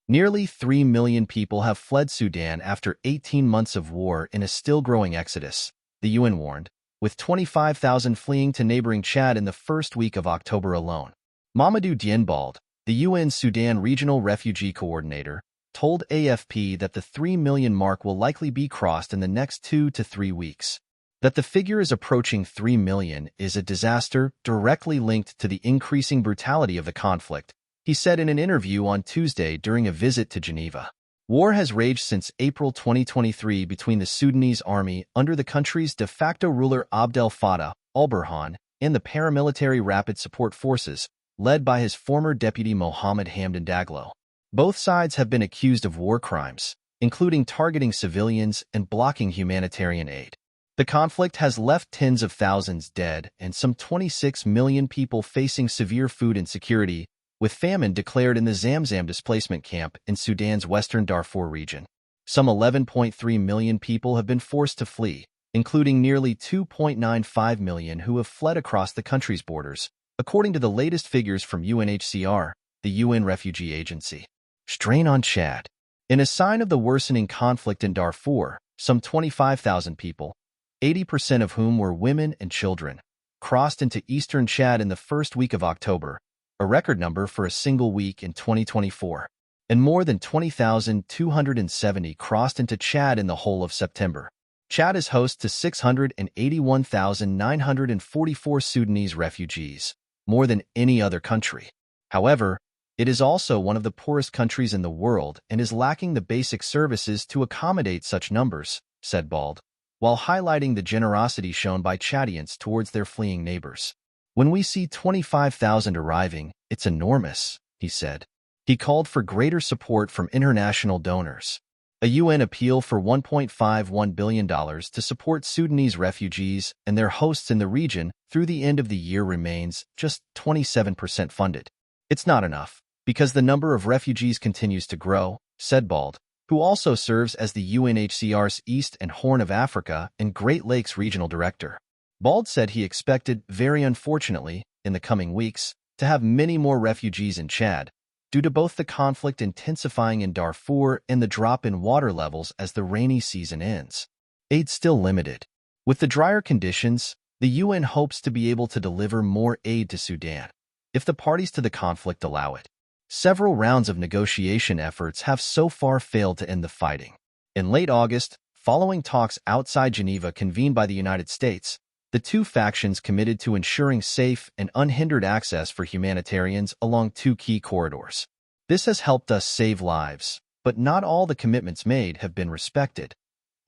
Nearly 3 million people have fled Sudan after 18 months of war in a still-growing exodus, the UN warned, with 25,000 fleeing to neighboring Chad in the first week of October alone. Mamadou Dienbald, the UN Sudan Regional Refugee Coordinator, told AFP that the 3 million mark will likely be crossed in the next 2 to 3 weeks. That the figure is approaching 3 million is a disaster directly linked to the increasing brutality of the conflict, he said in an interview on Tuesday during a visit to Geneva. War has raged since April 2023 between the Sudanese army under the country's de facto ruler Abdel Fattah al-Burhan and the paramilitary Rapid Support Forces, led by his former deputy Mohamed Hamdan Daglo. Both sides have been accused of war crimes, including targeting civilians and blocking humanitarian aid. The conflict has left tens of thousands dead and some 26 million people facing severe food insecurity, with famine declared in the Zamzam displacement camp in Sudan's western Darfur region. Some 11.3 million people have been forced to flee, including nearly 2.95 million who have fled across the country's borders, according to the latest figures from UNHCR, the UN Refugee Agency. Strain on Chad. In a sign of the worsening conflict in Darfur, some 25,000 people, 80% of whom were women and children, crossed into eastern Chad in the first week of October, a record number for a single week in 2024, and more than 20,270 crossed into Chad in the whole of September. Chad is host to 681,944 Sudanese refugees, more than any other country. However, it is also one of the poorest countries in the world and is lacking the basic services to accommodate such numbers, said Bald, while highlighting the generosity shown by Chadians towards their fleeing neighbors. When we see 25,000 arriving, it's enormous, he said. He called for greater support from international donors. A UN appeal for $1.51 billion to support Sudanese refugees and their hosts in the region through the end of the year remains just 27% funded. It's not enough, because the number of refugees continues to grow, said Bald, who also serves as the UNHCR's East and Horn of Africa and Great Lakes Regional Director. Bald said he expected, very unfortunately, in the coming weeks, to have many more refugees in Chad, due to both the conflict intensifying in Darfur and the drop in water levels as the rainy season ends. Aid still limited. With the drier conditions, the UN hopes to be able to deliver more aid to Sudan, if the parties to the conflict allow it. Several rounds of negotiation efforts have so far failed to end the fighting. In late August, following talks outside Geneva convened by the United States, the two factions committed to ensuring safe and unhindered access for humanitarians along two key corridors. This has helped us save lives, but not all the commitments made have been respected.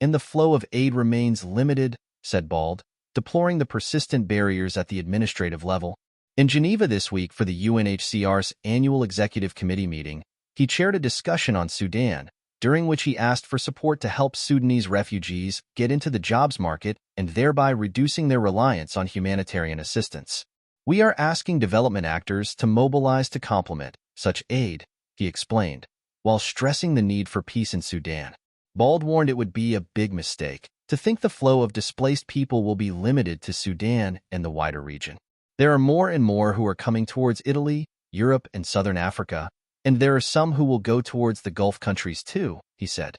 And the flow of aid remains limited, said Bald, deploring the persistent barriers at the administrative level. In Geneva this week for the UNHCR's annual executive committee meeting, he chaired a discussion on Sudan, during which he asked for support to help Sudanese refugees get into the jobs market and thereby reducing their reliance on humanitarian assistance. We are asking development actors to mobilize to complement such aid, he explained, while stressing the need for peace in Sudan. Bald warned it would be a big mistake to think the flow of displaced people will be limited to Sudan and the wider region. There are more and more who are coming towards Italy, Europe, and Southern Africa, and there are some who will go towards the Gulf countries too, he said.